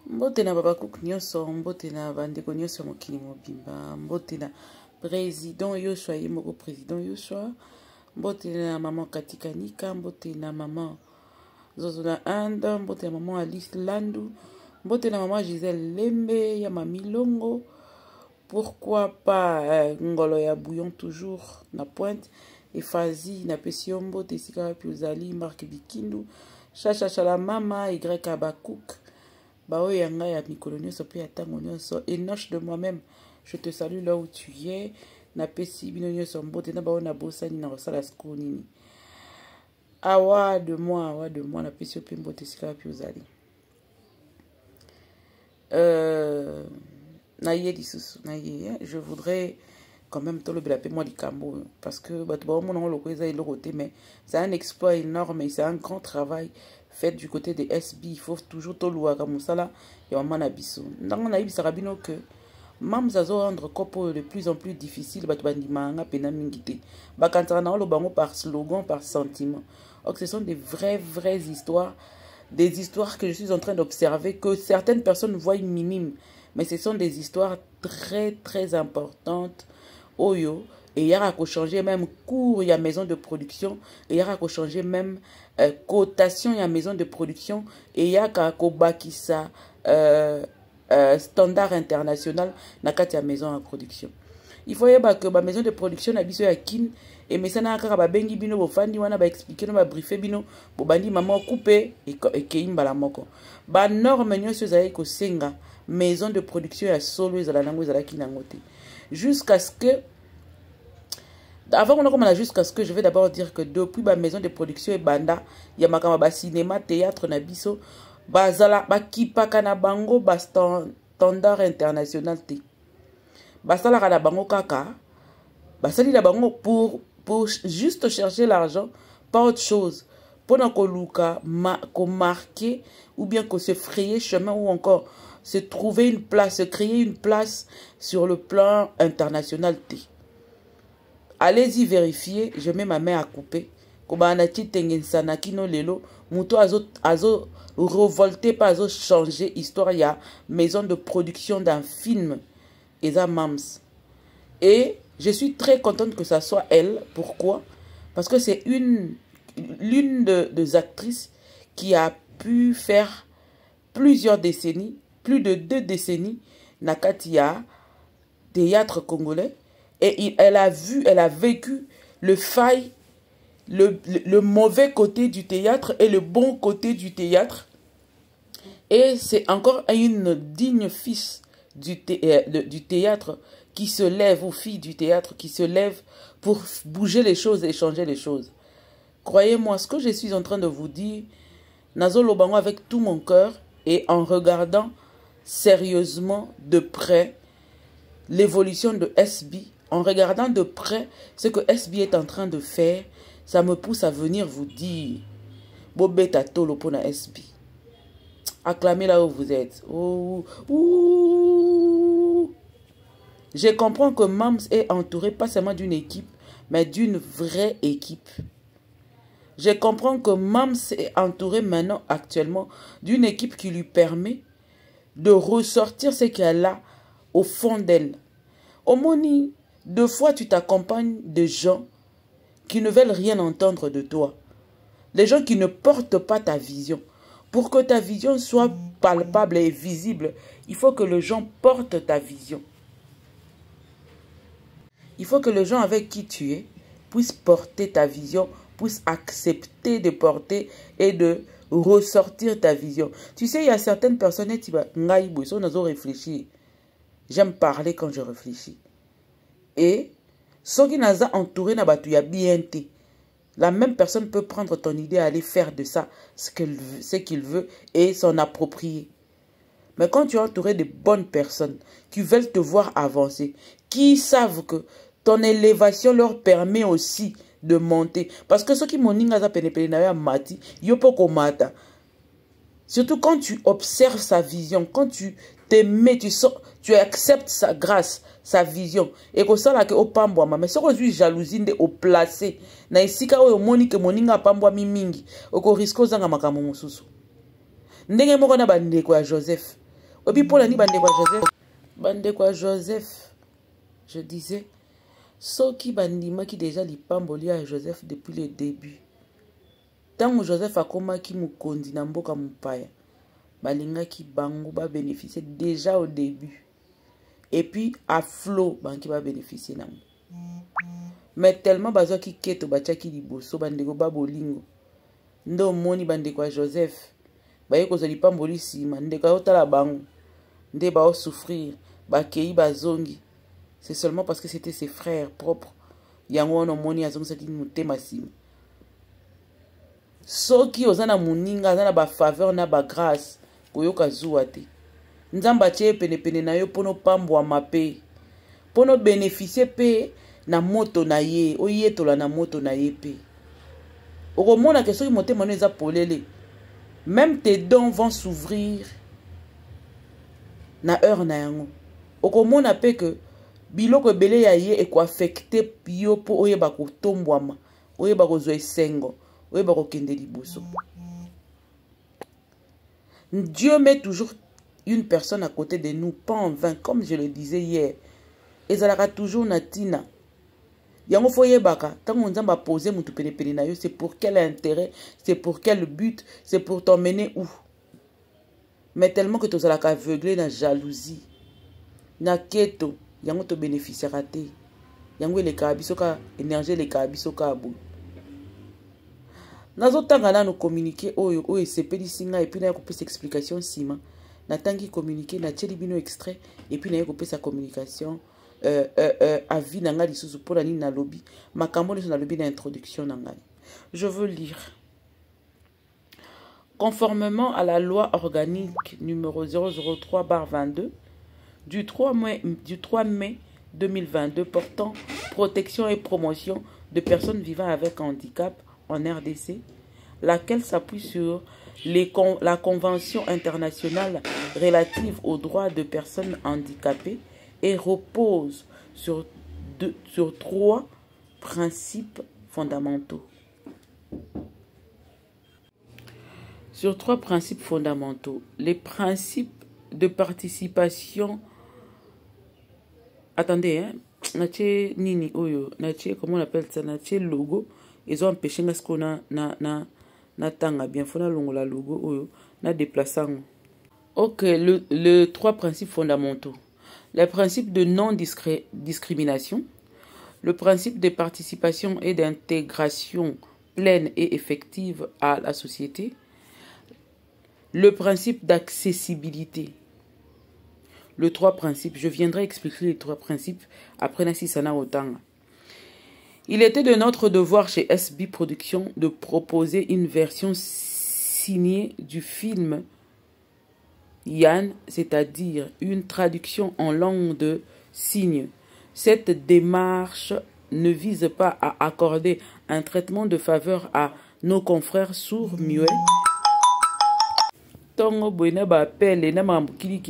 Mbote na baba Cook nyonso, mbote na bandeko nyonso mokili mobimba, mbote na président Yoshua ye moko président Yoshua, mbote na maman Katikanika, mbote na maman Zozo na Inde, mbote na maman Alice Landu, mbote na maman Gisèle Lembe, ya mami Longo, pourquoi pas ngolo ya bouillon toujours na pointe, et Fazi na pesio mbote sika pi uzali Marc Bikindu, chacha la mama Y Abakouk. Bao yanga ya mikolo nyonso pe ya tango nyonso Enoche de moi-même, je te salue là où tu es. Na pesi bino nyonso mbote na bao na bosani na kosala sko nini. Awa de moi na pesi pe mbote sika pi ozali. Na ye lisusu na ye, je voudrais quand même te le belaper moi likambo parce que bato ba mona lo kweza ilo côté, mais c'est un exploit énorme et c'est un grand travail fait du côté des SB. Il faut toujours tout louer comme ça là. Il y a un abisso. Dans mon avis, ça rabino que même ça rendre copo de plus en plus difficile. Bat bandi manga pena mingité. Bakantana na lo bango par slogan, par sentiment. Donc ce sont des vraies histoires, des histoires que je suis en train d'observer que certaines personnes voient minimes, mais ce sont des histoires très importantes. Oyo. Et il y a qu'à changer même cours, il y a maison de production, et il y a qu'à changer même cotation, il y a maison de production, et il y a qu'à baki ça standard international, na kati ya maison de production. Il faut que la maison de production na biso ya kin, et mais ça na kaka ba bengi bino bo fandi wana ba expliquer no ba briefer bino, bo bandi maman couper et keimba la moko. Ba norme nyonso zaye ko senga maison de production ya solo ezala nango ezala kinangote. Jusqu'à ce que avant on a jusqu'à ce que je vais d'abord dire que depuis ma maison de production et banda il y a ma cinéma théâtre na biso bazala ba kipaka na bango ba standard international te basala kana bango kaka basali na bango pour juste chercher l'argent, pas autre chose, pour na koluka ko marquer ou bien que se frayer chemin ou encore se trouver une place, se créer une place sur le plan international te. Allez-y vérifier, je mets ma main à couper. Kobanati tengensana kino lelo, muto azo revolté pas azo changer histoire ya maison de production d'un film Eza Mams. Et je suis très contente que ça soit elle. Pourquoi? Parce que c'est l'une des actrices qui a pu faire plusieurs décennies, plus de 2 décennies, Nakatia, théâtre congolais. Et elle a vécu le faille, le mauvais côté du théâtre et le bon côté du théâtre. Et c'est encore une digne fils du théâtre qui se lève, ou fille du théâtre qui se lève pour bouger les choses et changer les choses. Croyez-moi, ce que je suis en train de vous dire, Nazo Lobango avec tout mon cœur et en regardant sérieusement de près l'évolution de SB, en regardant de près ce que SB est en train de faire, ça me pousse à venir vous dire, Bobeta Tolo pona SB. Acclamez là où vous êtes. Oh, ouh. Je comprends que Mams est entouré pas seulement d'une équipe, mais d'une vraie équipe. Je comprends que Mams est entouré maintenant, actuellement, d'une équipe qui lui permet de ressortir ce qu'elle a au fond d'elle. Omoni, 2 fois tu t'accompagnes de gens qui ne veulent rien entendre de toi. Les gens qui ne portent pas ta vision. Pour que ta vision soit palpable et visible, il faut que les gens portent ta vision. Il faut que les gens avec qui tu es puissent porter ta vision, puissent accepter de porter et de ressortir ta vision. Tu sais, il y a certaines personnes qui vont réfléchir. J'aime parler quand je réfléchis. Et ceux qui nous ont entouré, la même personne peut prendre ton idée et aller faire de ça ce qu'il veut et s'en approprier. Mais quand tu es entouré de bonnes personnes qui veulent te voir avancer, qui savent que ton élévation leur permet aussi de monter. Parce que ceux qui m'ont dit mati, surtout quand tu observes sa vision, quand tu t'aimes, tu acceptes sa grâce, sa vision. Et que ça là que au pambo mais ce que je jalousie de au placer. Na isika o moni que moninga pambo mingi. Oko risque zanga makamo mususu. Ndenge moko na bandeko ya Joseph. Obi pour la ni bande quoi Joseph. Bande quoi Joseph. Je disais, ceux qui bandima qui déjà l'ipamboli à Joseph depuis le début. Tant que Joseph a comme qui mou kondi na mboka mupaya. Balinga qui bango ba bénéficier déjà au début. Et puis à flot banki va bénéficier na. Mais tellement bazo qui keto bacha ki liboso bandeko ba bolingo. Ndo moni bandeko a Joseph. Ba yeko zali pamboli sima ndeko otala bango. Nde ba o souffrir, ba kei bazongi. C'est seulement parce que c'était ses frères propres. Yango no moni azongi saki mutema sima. Soki ozana muninga azana ba faveur na ba grâce koyoka zuwa te. Nzamba tie pene na yo pono pambwa mape. Pono bénéficier pe na moto na ye, oyetola na moto na ye pe. Okomona que soki motema no eza polele. Même tes dons vont s'ouvrir na heure na yango. Okomona pe que biloko ebele ya ye eko affecté yo po oyeba ko tombwama, oyeba ko zo esengo, oyeba ko kende liboso. Dieu met toujours une personne à côté de nous, pas en vain, comme je le disais hier. Ezalaka toujours na tina. Yango foye baka, tant on a posé mutu pene na yo, c'est pour quel intérêt, c'est pour quel but, c'est pour t'emmener où. Mais tellement que tu as aveuglé na jalousie, na keto, yango to bénéficiera te. Yango le kabisoka énergie le kabisoka abou. Nazo tanga na no communiquer oyo sepeli singa et puis na ko pesa explication sima. Na tangi communiquer na tcheli bino extrait et puis na ko pesa communication avis na ngali susu pour la nini na lobby. Makambo na lobby na introduction na ngali. Je veux lire. Conformément à la loi organique numéro 003/22 du 3 mai 2022 portant protection et promotion de personnes vivant avec handicap en RDC, laquelle s'appuie sur la Convention internationale relative aux droits de personnes handicapées et repose sur 3 principes fondamentaux. Sur 3 principes fondamentaux. Les principes de participation. Attendez, hein. Nache nini oyo, nache comment on appelle ça, nache logo. Ils ont empêché parce qu'on na tanga bien fona longo la logo oyo, na déplaçant. Ok, le 3 principes fondamentaux. Le principe de non-discrimination, le principe de participation et d'intégration pleine et effective à la société, le principe d'accessibilité. Le 3 principes, je viendrai expliquer les 3 principes après Nassisana Otanga. Il était de notre devoir chez SB Productions de proposer une version signée du film Yann, c'est-à-dire une traduction en langue de signes. Cette démarche ne vise pas à accorder un traitement de faveur à nos confrères sourds muets.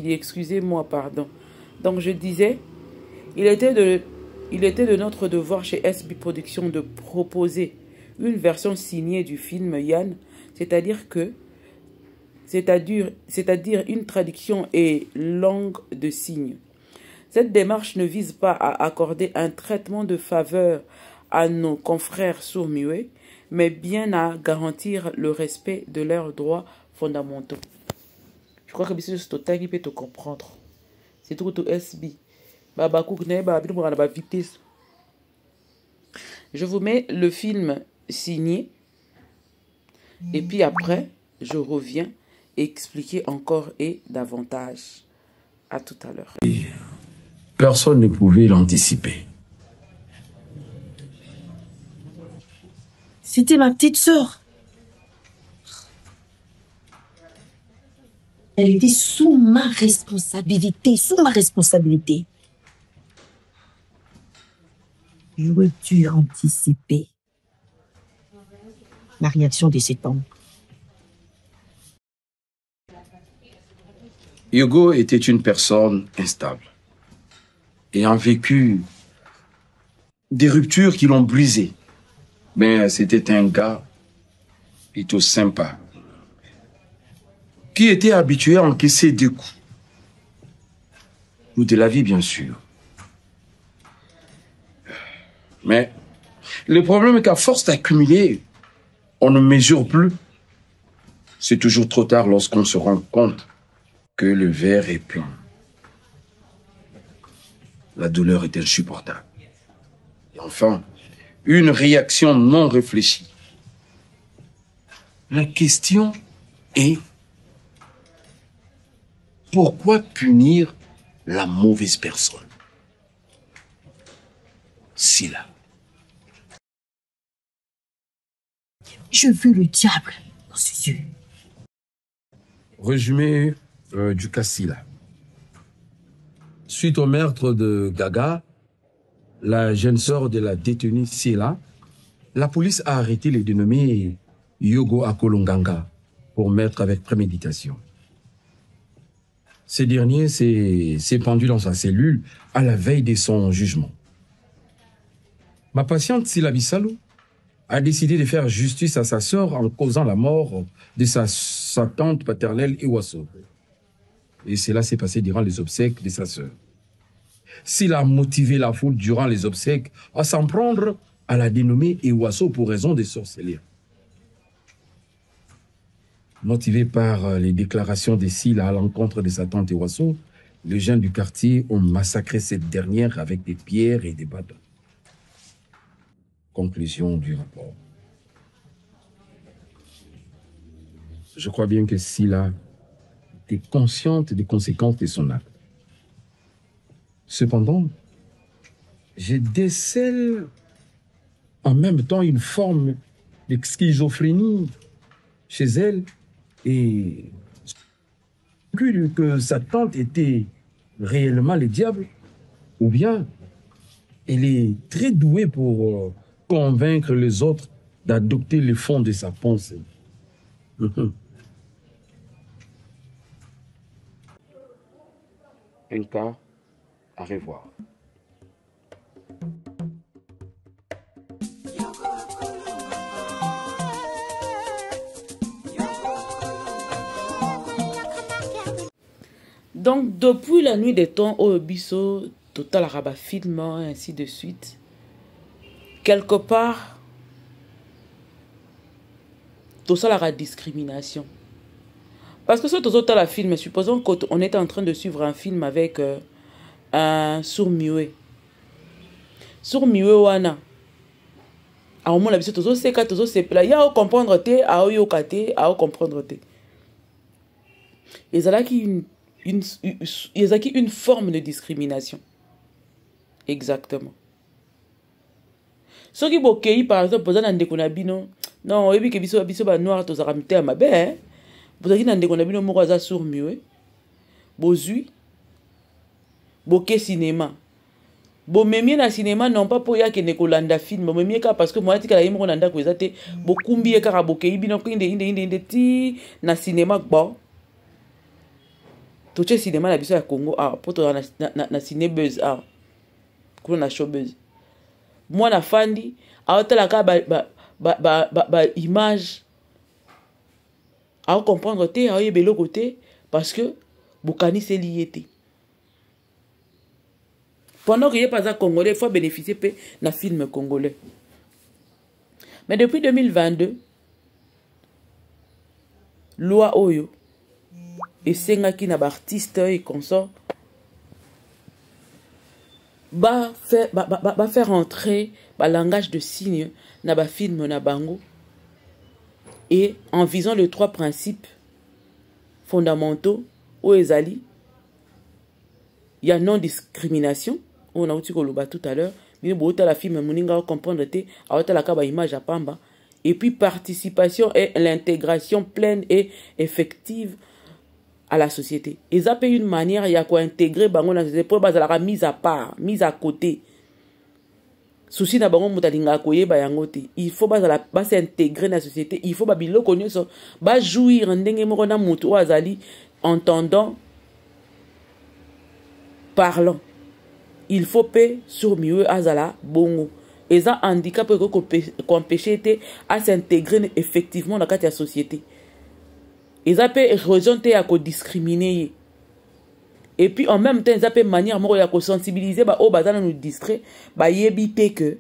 Excusez-moi, pardon. Donc je disais, il était de notre devoir chez SB Productions de proposer une version signée du film Yann, c'est-à-dire une traduction et langue de signes. Cette démarche ne vise pas à accorder un traitement de faveur à nos confrères sourds-muets, mais bien à garantir le respect de leurs droits fondamentaux. Je crois que c'est total qui peut te comprendre. C'est tout SB. Je vous mets le film signé et puis après, je reviens expliquer encore et davantage. À tout à l'heure. Personne ne pouvait l'anticiper. C'était ma petite sœur. Elle était sous ma responsabilité, J'aurais dû anticiper la réaction de cet homme. Hugo était une personne instable, ayant vécu des ruptures qui l'ont brisé. Mais c'était un gars plutôt sympa, qui était habitué à encaisser des coups ou de la vie, bien sûr. Mais le problème est qu'à force d'accumuler, on ne mesure plus. C'est toujours trop tard lorsqu'on se rend compte que le verre est plein. La douleur est insupportable. Et enfin, une réaction non réfléchie. La question est, pourquoi punir la mauvaise personne? Sila. Je veux le diable dans ses yeux. Résumé du cas Sila. Suite au meurtre de Gaga, la jeune sœur de la détenue Sila, la police a arrêté les dénommés Yogo Akolonganga pour meurtre avec préméditation. Ce dernier s'est pendu dans sa cellule à la veille de son jugement. Ma patiente Sila Bissalou a décidé de faire justice à sa sœur en causant la mort de sa tante paternelle Iwaso. Et cela s'est passé durant les obsèques de sa sœur. Sila a motivé la foule durant les obsèques à s'en prendre à la dénommée Iwaso pour raison de sorcellerie. Motivé par les déclarations de Sila à l'encontre de sa tante Iwaso, les gens du quartier ont massacré cette dernière avec des pierres et des bâtons. Conclusion du rapport. Je crois bien que Sila était consciente des conséquences de son acte. Cependant, je décèle en même temps une forme de schizophrénie chez elle et que sa tante était réellement le diable, ou bien elle est très douée pour convaincre les autres d'adopter le fond de sa pensée. Un cas à revoir. Donc, depuis la nuit des temps, au biso, total arabe film, ainsi de suite, quelque part, tout ça la discrimination. Parce que ce total la film, supposons qu'on était en train de suivre un film avec un sourd-muet. Sourd-muet, wana. À un moment, la biso, tout ça, c'est quand tout ça, c'est là. Il y a à comprendre, à comprendre. Et ça là qui une forme de discrimination. Exactement. Ce qui est par exemple, vous avez un non, vous avez un noir, vous avez un mabe, vous avez un morosa sur mieux, bozui, boké cinéma. Bon, même na cinéma, non pas pour y avoir un film, mais parce que moi, je suis un peu de temps, beaucoup de temps, boké, inde, na cinéma, bon. Tout le cinéma na biso ya Congo pour na ciné buzz kuna na showbuzz moi na fandi aotala ka ba image à comprendre te à yebelo côté parce que bokani c'est lié. Pendant que y a pas un congolais, il faut bénéficier de na film congolais. Mais depuis 2022 loi oyo et sengaki na artiste et consort va faire entrer le langage de signes na ba film na bango et en visant les 3 principes fondamentaux au ezali il y a non discrimination on a outi koloba tout à l'heure mais bota la film moninga comprendre te awata la ka ba image à pamba et puis participation et l'intégration pleine et effective à la société. Et ça peut une manière, il y a quoi intégrer bango dans les épreuves, la mise à part, mise à côté. Souci na bango mutalinga koye bayangote. Il faut s'intégrer dans la société. Il faut bilo konyo so ba jouir ndenge moko na mutu azali entendant parlant. Il faut paix sur mieux azala bongo. Et ça handicap peut empêcher à s'intégrer effectivement dans la société. Et ça peut rejoindre à discriminer. Et puis en même temps, ils appellent manière moko ya ko sensibiliser ba o bazana nous distrait, ba yebi pe que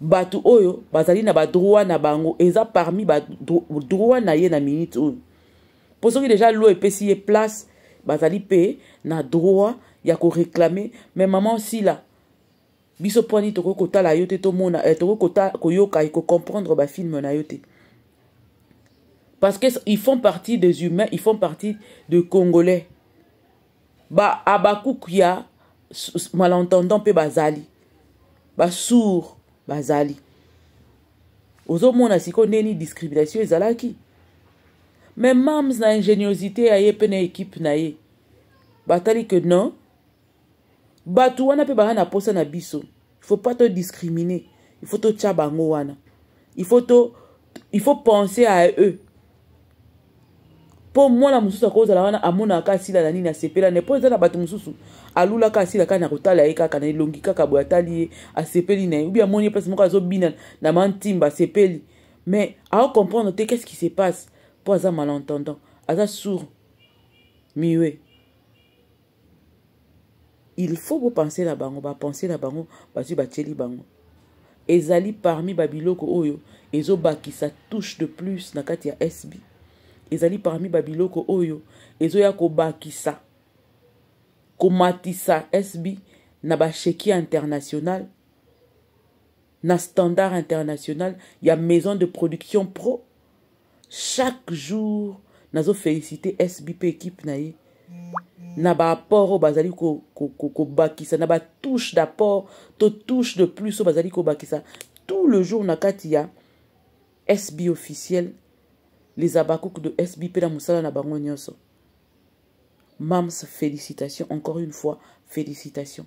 batu oyo bazali na ba droit na bango, eza parmi ba droit na ye na minute oyo. Pour ceux qui déjà l'eau et payé place, bazali pe na droit ya ko réclamer, mais maman aussi là. Biso poni toko kota la yote to mona, toko kota ko yoka ko comprendre ba film na yote. Parce qu'ils font partie des humains, ils font partie de Congolais. Ba abakouk ya malentendant pe bazali. Ba sourd bazali. Ozo mona siko neni discrimination ezalaki. Mais mams na ingéniosité ya ye pe na équipe na ye. Batali que non. Batu wana pe ba na posa na biso. Il faut pas te discriminer. Il faut te tchabango wana. Il faut penser à eux. Pour moi la mususu cause la wana amona ka sila na nini asepela ne po ezala batu mususu alula ka sila kana kotala eka kana longi kaka boatali asepeli na ou bien moni place moko azobina na mantimba asepeli mais à comprendre qu'est-ce qui se passe pour ça malentendant aza sourd miwe. Il faut vous penser la bango ba penser la bango ba tu ba tcheli bango ezali parmi babiloko oyo ezo bakisa touche de plus na kati ya SB. Ezali parmi babiloko oyo ezoya ko bakisa komatisa SB na ba cheki international na standard international ya maison de production pro. Chaque jour nazo féliciter SB pe équipe na ye na ba apport o bazali ko bakisa na ba touche d'apport to touche de plus o bazali ko bakisa tout le jour na kati ya SB officiel. Les abakouk de SBP na musala na bango nyonso. Mams, félicitations. Encore une fois, félicitations.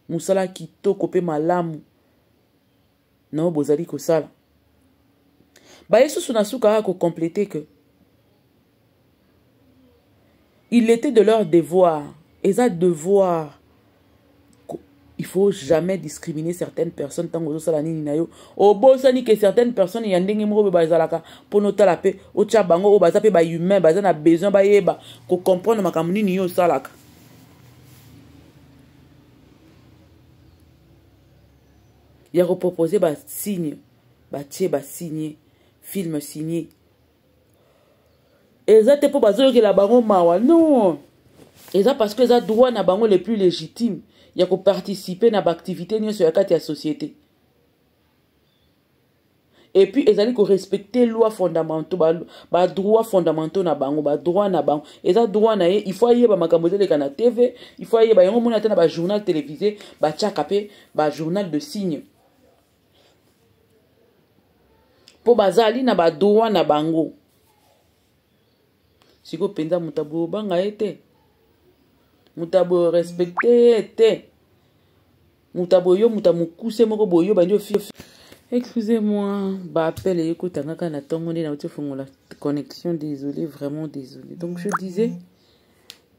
Musala kitoko pe malamu. Non, bozali ko sala. Ba yesu sunasuka ko compléter que il était de leur devoir. Et ça devoir. Il faut jamais discriminer certaines personnes tant que ça ni nayo. Au bon sani que certaines personnes y andenge mo bazalaka pour nota la paix au tchabango au bazape ba humain bazana besoin ba yeba ko comprendre makamuni ni yo salaka. Il a proposé ba signe ba tie ba signé film signé. Et ça te pour bazo que la bango mawa non. Et ça parce que ça droit na bango les plus légitimes. Il y a participer à l'activité sur la carte de la société. Et puis, ils allaient respecter les lois fondamentales, les droits fondamentaux, les droits na bango. Et ça, droit na il faut y avoir ma TV, il faut y avoir un journal télévisé, un journal de signes. Pour bazali na ba droit na bango. Si vous pensez mutabo banga ete. Mutabo respecté te. Mutabo yo mutamukuse moko boyo banjo fi. Excusez-moi, bah appel et écoute ngaka na tongo na uti fungola connexion, désolé, vraiment désolé. Donc je disais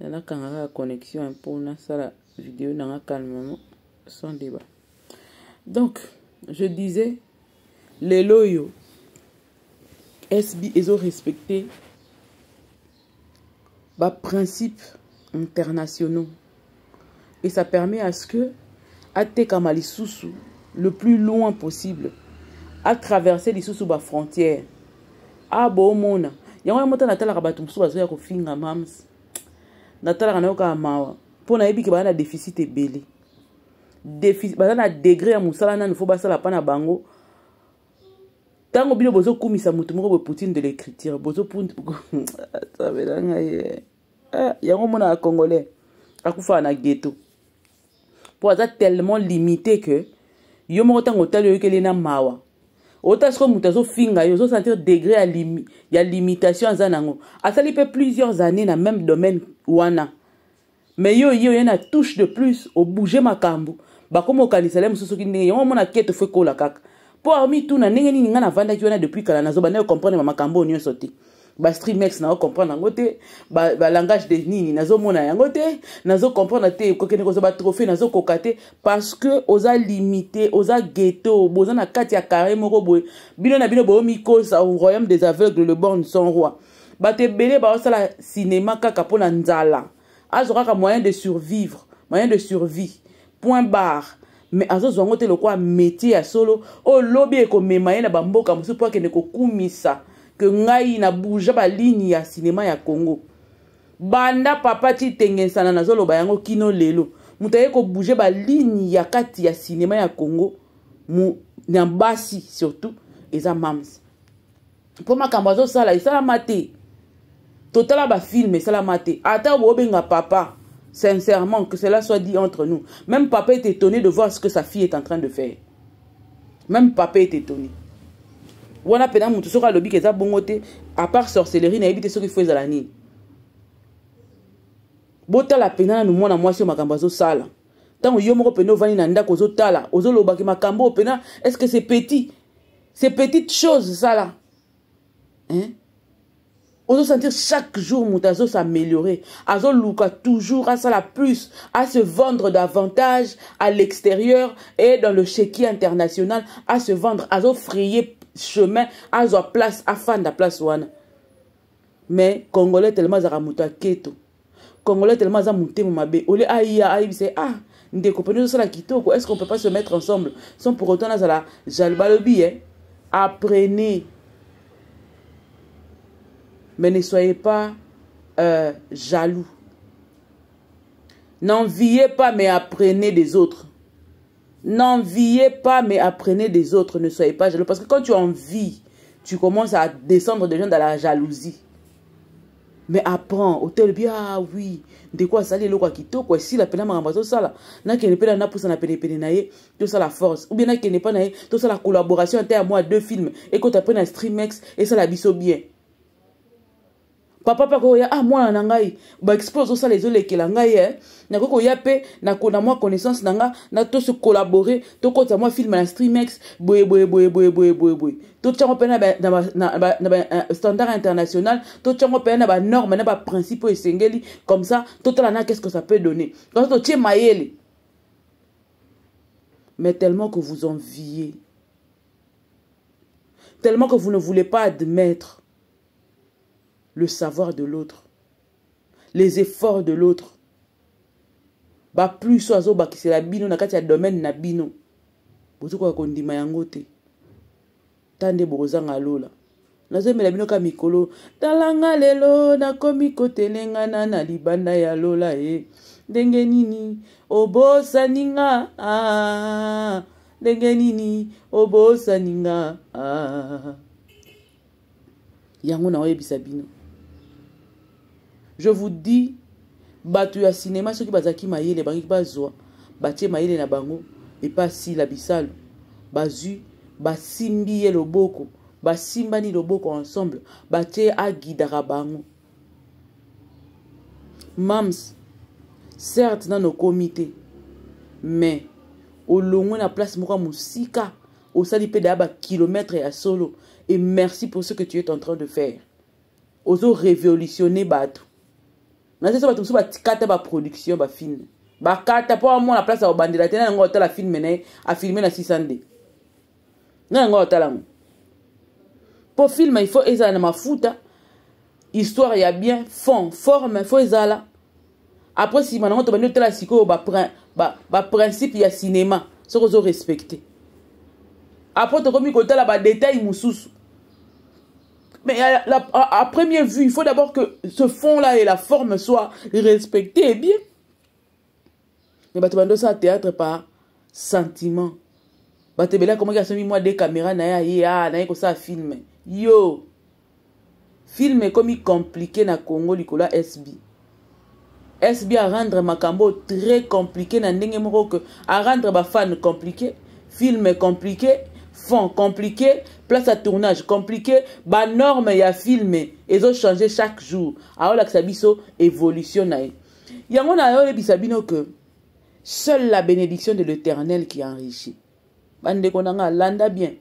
na kanga connexion un peu na sala vidéo na calmement sans débat. Donc je disais les loyo SB ils ont respecté bah principes internationaux et ça permet à ce que Ate Kamali Soussou le plus loin possible à traverser les sous bas frontières ah bon mona yango mota natala ka batum sous bazo ya ko finga mams natala kana ka mawa pona yebi ke bana déficit ebele déficit bana degré ya musala na faut basala pa na bango tango bino bozo kumisa mutu moko bo Poutine de l'écriture bozo punte ça belanga ye yango mona congolais akufa na ghetto pour être tellement limité que yo mo tango talo yo kele na mawa ota sko mutazo finga yo zo sentir degré ya limitation zanango asali pe plusieurs années na même domaine wana mais yo yana touche de plus au bouger makambo ba comme au kalisale mususu kindi yo mona kete fe kola kaka pour mi tout na ndenge nini nga na vanda ki wana depuis kala nazo ba na comprendre makambo onyo sauté ba streamex na comprendre ngote ba langage de nini nazo mona yangote nazo comprendre te ko kene ko zo ba trophée nazo kokate parce que oza limité oza ghetto boza na kati ya carré moko boy bino na bino bo mikosa au royaume des aveugles le borgne sans roi ba te belé ba osala cinéma kaka pona nzala azoraka moyen de survivre, moyen de survie, point barre. Mais azozwango te le quoi métier à solo, o lobby eko memaye na bamboka musu po akende kokumisa que ngai na bouge ba ligne ya cinéma ya Congo. Banda papa ti tengensana na zolo bayango kino lelo. Mutaye ko bouger ba ligne ya kati ya cinéma ya Congo, mu nyambasi surtout eza mams. Pour ma kambazo sala isala mate. Total ba film et sala mate. Ata obenga papa. Sincèrement, que cela soit dit entre nous. Même papa est étonné de voir ce que sa fille est en train de faire. Même papa est étonné. Wana pena mutu soka lobi keza bongote à part sorcellerie na ebite soki feza la ni. Bota la pena na mwana mwasi makambazo sala. Tango yo moko pena vani na ndako zo tala, ozo lobaki makambo pena, est-ce que c'est petit? C'est petite chose ça là. Hein? On doit sentir chaque jour Moutazo s'améliorer. Azo Luka toujours à ça la plus, à se vendre davantage à l'extérieur et dans le chéquier international, à se vendre, à frayer chemin, à zo place, à fan la place wana. Mais Congolais tellement zaramuta keto. Congolais tellement zamuté momabe. Olé aïa aïe c'est ah, n'de comprenez ça la kitoko. Est-ce qu'on peut pas se mettre ensemble sans pour autant na zala jalbalobi hein? Apprenez. Mais ne soyez pas jaloux. N'enviez pas, mais apprenez des autres. N'enviez pas, mais apprenez des autres. Ne soyez pas jaloux. Parce que quand tu envies, tu commences à descendre des gens dans la jalousie. Mais apprends. Hôtel bien, ah oui. De quoi ça les lois qui toquent. Si la peine m'a ramassé ça là. N'a qu'elle n'est pas là pour s'en appeler peine tout ça la force. Ou bien n'a qu'elle n'est pas là. Tout ça la collaboration entre moi deux films. Et quand tu apprends un streamex et ça la biso bien. Papa pako ya ah moi nangai ba expose ça les olé que langai eh na koko ya pe na kona moi connaissance nanga na to se collaborer to kota moi film na streamex boy to tchango pe na standard international to tchango pe na ba norme na ba principe esengeli comme ça total qu'est-ce que ça peut donner quand to tie mayele mais tellement que vous enviez, tellement que vous ne voulez pas admettre le savoir de l'autre, les efforts de l'autre. Ba plus soazo ba ki c'est la bino na kati ya domaine na bino. Bozo ko kondima yango te. Tande bozanga lola. Nazo mela bino ka mikolo. Talanga lelo na komi kotelenga na libanda ya lola e. Ndenge nini obosa ninga ah. Ndenge nini obosa ninga ah. Yango na oyebisa bino. Je vous dis, batu ya cinéma, ceux qui bazaki maïle, bangi bazwa, batie maïle na bango, et pas si la bisalo, bazu, basimbi ye loboko, basimbani loboko ensemble, batie agidara bango. Mams, certes dans nos comités, mais au long na place moko musika, au salipe d'aba kilomètres et à solo, et merci pour ce que tu es en train de faire. Ozo révolutionner batu. Na c'est ça tout ça kata ba production ba film. Ba kata pour moi la place à bandela tena ngo hôtel la film né a filmer na 600D. Na ngo hôtel là. Pour film il faut eza na mafuta. Histoire ya bien, fond, forme, il faut eza là. Après si maintenant to bandi hôtel la siko ba principe ya cinéma, ce que zo respecter. Après to komi hôtel la ba détail mususu. Mais à première vue, il faut d'abord que ce fond-là et la forme soient respectés bien. Mais tu vas ça théâtre par sentiment. Tu vas comment il y a moi des caméras, na ça filme. Yo, film comme il compliqué na Congo, Nicolas SB. SB à rendre Makambo très compliqué na ndenge moko que à rendre ba fan compliqué, film compliqué. Fond compliqué, place à tournage compliqué, ba norme ya filmé, ils ont changé chaque jour. Alors là que ça biso évolution nae. Yango na yo le bisabino que seule la bénédiction de l'Éternel qui enrichit. Bande konanga landa bien.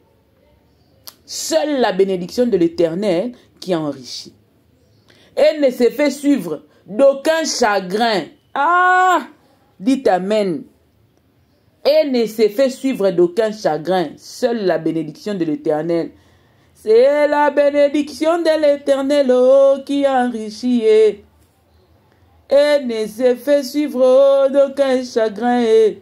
Seule la bénédiction de l'Éternel qui enrichit. Elle ne se fait suivre d'aucun chagrin. Ah, dites amen. Et ne se fait suivre d'aucun chagrin. Seule la bénédiction de l'Éternel. C'est la bénédiction de l'Éternel oh, qui enrichit. et ne se fait suivre d'aucun chagrin.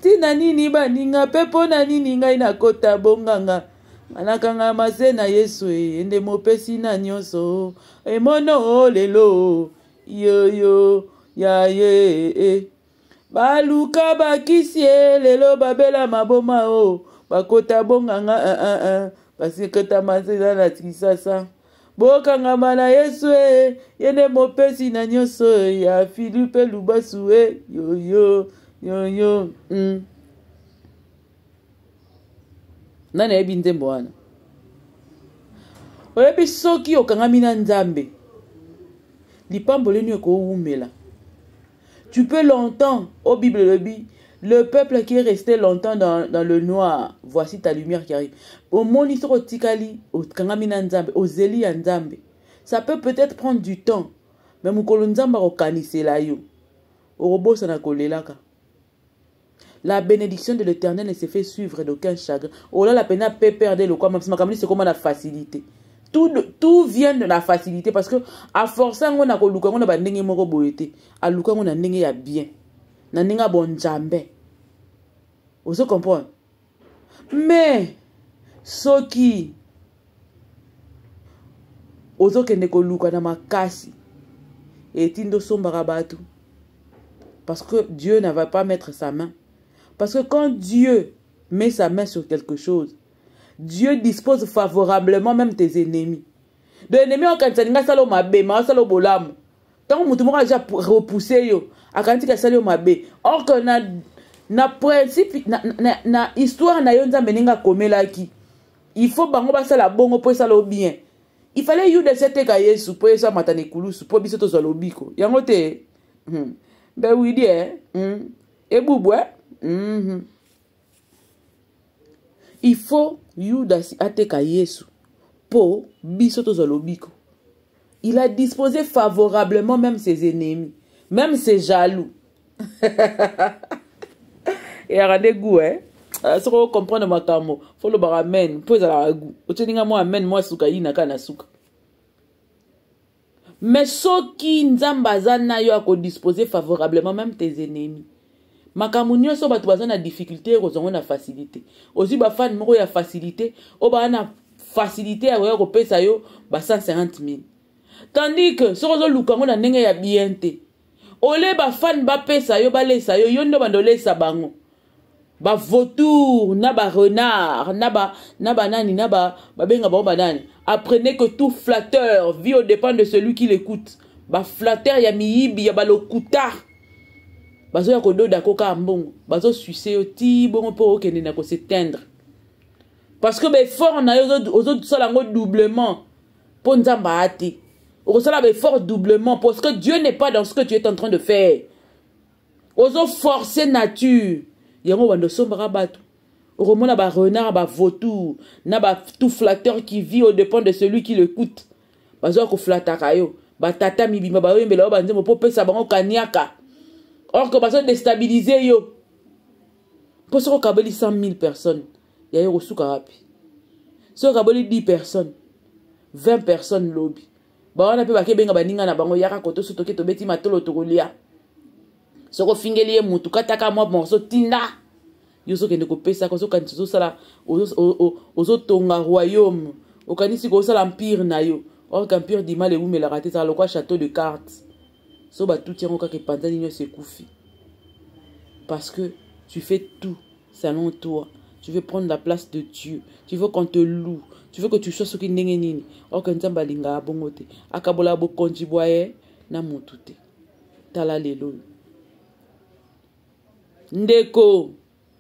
Tina nini baninga pepo na nini ngai na kota bonganga. Manakanga mase na Yesu ende mopesi na nyonso. E mono lelo yo yo ya ye. Baluka bakisie lelo babela maboma o. Bakota bonganga basiketa mase na tikisasa. Bokanga mana Yesu yende mopesi na nyonso ya Philippe Lubasu yo yo yo yo. Nani ebi nzembo wana? Oyebi soki okangami na nzambe. Lipambo lenu eko umela. Tu peux longtemps, au Bible le peuple qui est resté longtemps dans le noir, voici ta lumière qui arrive. Au moni soko tikali, au kangami na nzambe, au zeli ya nzambe. Ça peut peut-être prendre du temps, mais mukolo nzamba ko kanisela yo. O robo sana kolelaka. La bénédiction de l'Éternel ne se fait suivre d'aucun chagrin. Oh là, la peine peut perdre le quoi. C'est comme la facilité. Tout vient de la facilité. Parce que, à force, on a luka, on a bandenge moko boete. A luka, on a ndenge ya bien. Na ndenge bon jambe. Vous se comprenez? Mais, ce qui, ozo kende ko luka na makasi. Et tindo sombara batu. Parce que Dieu ne va pas mettre sa main. Parce que quand Dieu met sa main sur quelque chose, Dieu dispose favorablement même tes ennemis. De ennemis, on quand ça salo mabe, ma salo bolam. Tant que mutumo déjà repoussé yo, akanti ka salo mabe. Or que na principe na histoire na yo nzambe ninga komela ki. Il faut bango ba sala bongo po salo bien. Il fallait you de cette ka Yesu po ça matane kulusu po biso to salo biko. Yango te. Ben oui die. Et bouboué. Il faut Yudas ateka Yesu pour bisoto zolobiko. Il a disposé favorablement même ses ennemis, même ses jaloux. Et à des goûts, ça faut comprendre ma camo. Faut le baramen, faut la goût. Oteninga moi amen moi suka ina kana suka. Mais ceux qui nzambazana yo a disposé favorablement même tes ennemis. Makamunyo so batu bazana difficulté kozongo na facilité. Aussi ba fan moko ya facilité, o ba na facilité ya ko pesa yo ba 150 000. Tandis que so zo lukango na ndenge ya bienté. Ole ba fan ba pesa yo ba lesa yo yondo bandolesa bango. Ba vautour na ba renard na ba nani na ba benga ba banani. Apprenez que tout flatteur vit au dépend de celui qui l'écoute. Ba flatteur ya miyibi ya ba lokuta. Bazo ya kodo da koka mbongo bazo sucer yo ti bongo po okende na ko s'éteindre parce que be fort na yo ozo sala ngo doublement pour nzamba ati o sala be fort doublement parce que Dieu n'est pas dans ce que tu es en train de faire ozo forcer nature yango bando sombara batu o mona ba renard ba vautour na ba tout flatteur qui vit au dépend de celui qui l'écoute bazo ko flataka yo ba tata mibimba ba yembela ba nzembo po pesa bango kaniaka. Or que parce que déstabiliser yo. Pour ce qu'on a 100 000 personnes, il y a eu au rapi. Si on a 10 personnes, 20 personnes lobby. Bah on a pu baquer benga baninga na bango yaka koto soto ke to beti matolo togolia. Si on fingeli mutu kataka moi morceau tinda. Yo so kende ko pesa ko so kan so sala ozo tonga royaume. O kanisi ko sala empire na yo. Or qu'empire di mal et ou me la raté ça le quoi château de cartes. So ba tout tient au cas que pandani se koufi. Parce que tu fais tout selon toi. Tu veux prendre la place de Dieu. Tu veux qu'on te loue. Tu veux que tu sois ce qui n'est nini. Or que nzamba linga bongote. Akabola bo konjiboye na mutute. Tala lelo. Ndeko.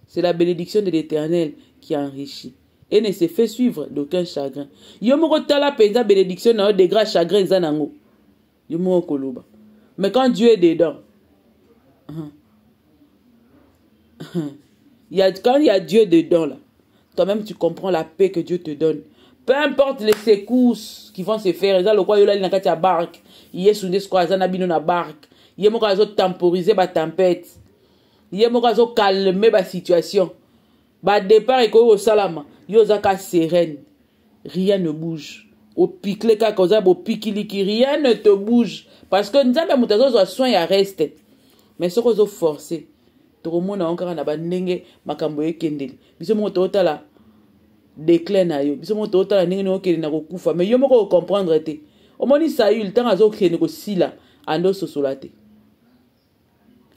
C'est la bénédiction de l'Éternel qui enrichit. Et ne se fait suivre d'aucun chagrin. Yomoro tala penza bénédiction na de gras chagrin zanango. Yomoro koloba. Mais quand Dieu est dedans, quand il y a Dieu dedans, là, toi-même tu comprends la paix que Dieu te donne. Peu importe les secousses qui vont se faire, il y a le quoi, il y a une barque, il y a une barque, il y a une temporiser la tempête, il y a une calmer la situation. Bah départ et au salama, il y a sereine, rien ne bouge. Au piqué au piquiliki, rien ne te bouge. parce que nzambe moto azozwa soin ya reste mais soki ozoforce tokomona onkaka na bandenge makambo ekendeli biso moko tootala déclin na yo biso moko tootala ndenge okende na kokufa mais yo moko ocomprendre te omoni Saül ntango azokende kosila ando sosola te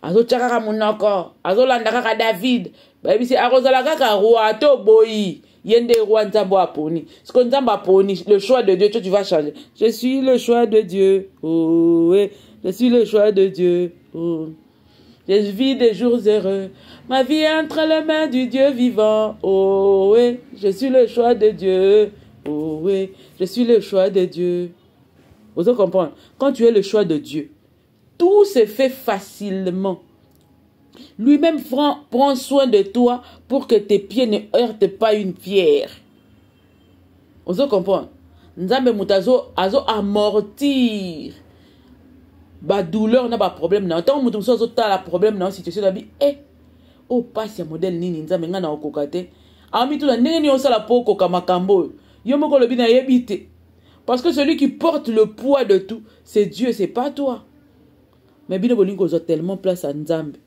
azotia kaka monoko azolanda kaka David bayebisi akozala kaka roi to boyi yende roi nzambe aponi siko nzambe aponi le choix de Dieu tu vas changer. Je suis le choix de Dieu, oh oui, je suis le choix de Dieu, oh. Je vis des jours heureux, ma vie est entre les mains du Dieu vivant, oh oui, je suis le choix de Dieu, oh oui, je suis le choix de Dieu. Vous comprenez? Quand tu es le choix de Dieu, tout se fait facilement. Lui-même prend soin de toi pour que tes pieds ne heurtent pas une pierre. Vous comprenez? Nzambe mutazo azo amortir ba douleur na ba problème na tant mutu so ta la problème na situation na bi o passe ya modèle nini nzambe nga na okokate ami tout na ndenge ni osala poko ka makambo yo moko lobi na yebite parce que celui qui porte le poids de tout c'est Dieu, c'est pas toi. Mais bino bolingo zo tellement place à nzambe.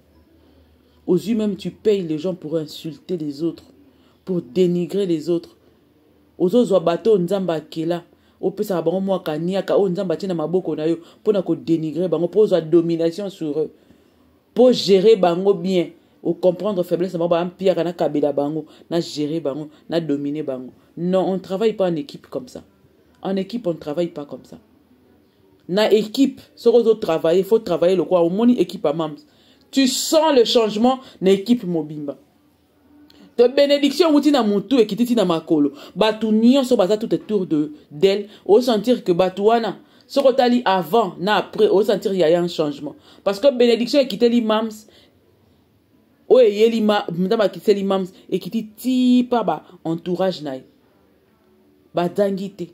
Aux yeux même tu payes les gens pour insulter les autres, pour dénigrer les autres. Aux autres bateau nzamba kela, au pesa ba bango moi kaniaka o nzamba tina maboko na yo pour na ko dénigrer bango pour la domination sur eux. Pour gérer bango bien, ou comprendre faiblesse bango ba empire na kabela bango, na gérer bango, na dominer bango. Non, on ne travaille pas en équipe comme ça. En équipe, on ne travaille pas comme ça. Na équipe, ce qu'on doit travailler, il faut travailler le quoi au moni équipe à mams. Tu sens le changement na équipe mobimba. De bénédiction outi na mutu et kititi na makolo. Batu nion so baza tout autour d'elle, au sentir que batuana so rotali avant na après au sentir il y a un changement. Parce que bénédiction et kiteli mams o yeli ma ndama kiteli mams et kititi pa ba entourage naï. Ba dangité.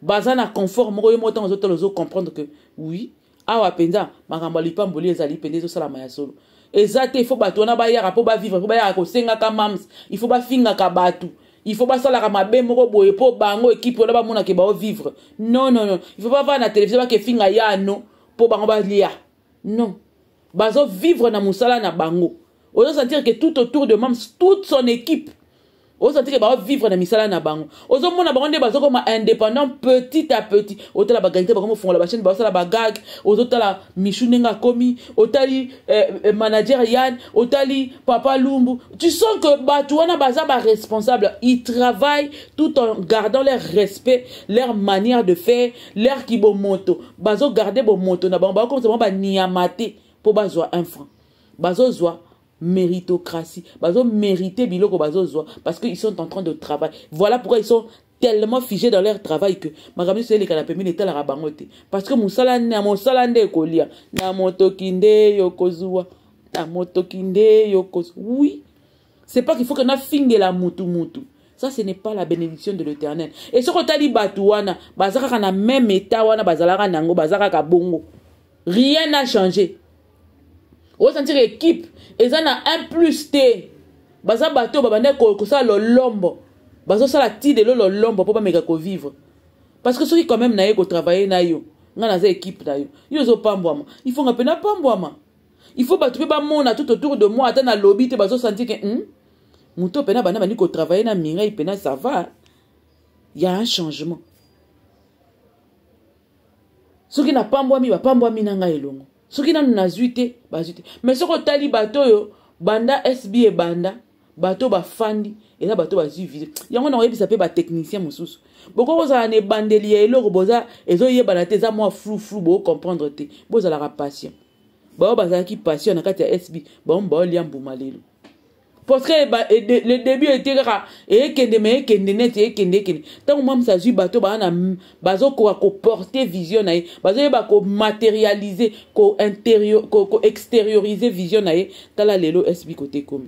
Bazana confort moko yo moto ozoto lozo comprendre que oui awa penza makambo lipamboli ezali pende zo sala maya solo ezate il faut batona ba yara po ba vivre po ba yara ko senga ka mams il faut ba finga ka batu il faut pas sala ka mabe moko boye po bango équipe ona ba mona ke ba vivre non il faut pas voir na télévision ba ke finga ya no po bango ba lia non bazo vivre na musala na bango ozo sentir que tout autour de mams toute son équipe on sentit que bah vivre dans misala na bango ozo mona bango nde bazo comme indépendant petit à petit otala bagalité ba comme fond la chaîne ba sala bagag otala michunenga komi otali manager Yann otali papa Lumbu tu sens que batuana baza ba responsable ils travaillent tout en gardant leur respect leur manière de faire leur kibomoto bazo garder bo moto na bango ba comme ça ba niamate pour bazo un franc bazo zwa méritocratie bazo mériter biloko bazo zwa parce qu'ils sont en train de travailler. Voilà pourquoi ils sont tellement figés dans leur travail que makambo c'est les canapé mine tala rabangote parce que musala nde kolia na motokinde yokozua na motokinde yokoz. Oui, c'est pas qu'il faut que na finge la mutu. Ça ce n'est pas la bénédiction de l'Éternel. Et ce kotali batuana bazaka na même état wana bazalaka nango bazaka ka bongo. Rien n'a changé. On sentir équipe et ça na un plus t baza bateau babane ko ça le lombo bazo ça la ti de lo lombo pour pas meka ko vivre parce que ceux qui quand même na ko travailler na yo nga na équipe na yo zo pambwama il faut ngapena pambwama il faut batu ba mona tout autour de moi ata na lobby te bazo sentir que muto pena bana bani ko travailler na minga ipena ça va il y a un changement ceux qui na pambwami ba pambwami na nga elongo soki nanu nazuite bazuite mais soko tali bato yo banda SB e banda bato bafandi eza bato bazivise yango na oyebisa pe ba technicien mosusu boko kozala ne bandeli ya eloko boza ezoyebana te eza mwa flou bo comprendre te bozalaka patient bao bazalaki patient na kati ya SB bao lia mbuma lelo parce que le début était kaka ekende me ekende net ekende tant moi ça zui bato bana bazo ko porter vision na bazo ba ko matérialiser ko intérieur ko extérioriser vision na tala lelo SB côté comme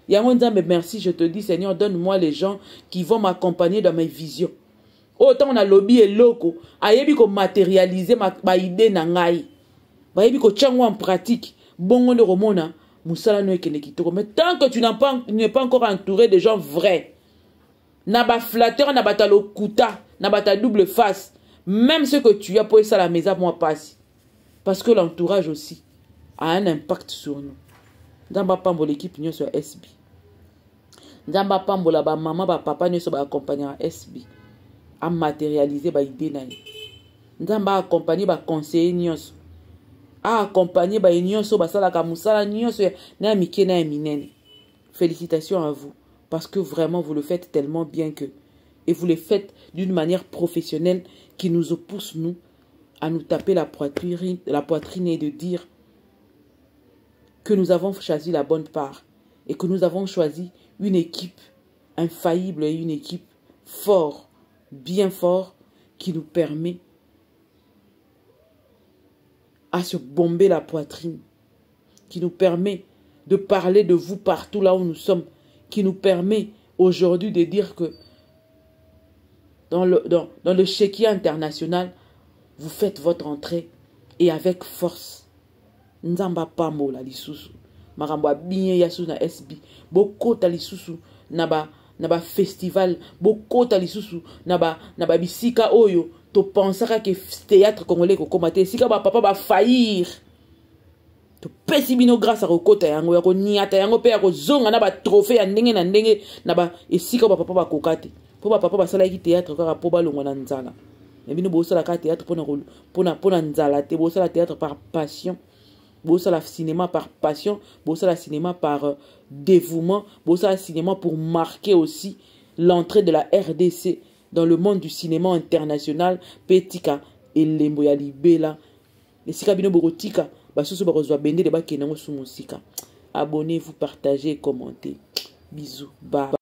yango nzambe merci je te dis Seigneur donne-moi les gens qui vont m'accompagner dans mes visions autant on a lobby et loco ayebi ko matérialiser ma idée na ngai bayebi ko tchango en pratique bongo de romona. Mais tant que tu n'es pas encore entouré de gens vrais, naba flatteur, naba talo kuta, naba ta double face, même ce que tu as pour ça la maison moi passe. Parce que l'entourage aussi a un impact sur nous. Nzamba pambo l'équipe nyo sur SB. Nzamba pambo la ba maman ba papa nyo so ba accompagner SB. A matérialiser ba idée na ye. Nzamba accompagner ba conseiller nyo so. A accompagner ba nyo so ba sala ka musala nyo so na mike na minene. Félicitations à vous parce que vraiment vous le faites tellement bien que et vous le faites d'une manière professionnelle qui nous pousse nous à nous taper la poitrine et de dire que nous avons choisi la bonne part et que nous avons choisi une équipe infaillible et une équipe fort, bien fort, qui nous permet à se bomber la poitrine, qui nous permet de parler de vous partout là où nous sommes, qui nous permet aujourd'hui de dire que dans le chéquier international, vous faites votre entrée et avec force. Nzamba pambo la lisusu. Marambo bien yasu na SB. Boko ta lisusu naba festival. Boko ta lisusu naba bisika oyo. To pensera que théâtre congolais ko komate. Sika ba papa ba faillir. To pesi bino grâce à Rokota yango ya ko niata yango pe ya ko zonga na ba trophée ya ndenge na ndenge na ba esika ba papa ba kokate. Po ba papa ba sala ki théâtre kaka po ba longo na nzala. Mais bino bo sala ka théâtre pona nzala te bo sala théâtre par passion. Bo sala cinéma par passion, bo sala cinéma par dévouement, bo sala cinéma pour marquer aussi l'entrée de la RDC dans le monde du cinéma international. Petika et Lemboya Libela. Les sika bino bokotika. Abonnez-vous, partagez, commentez. Bisous. Bye.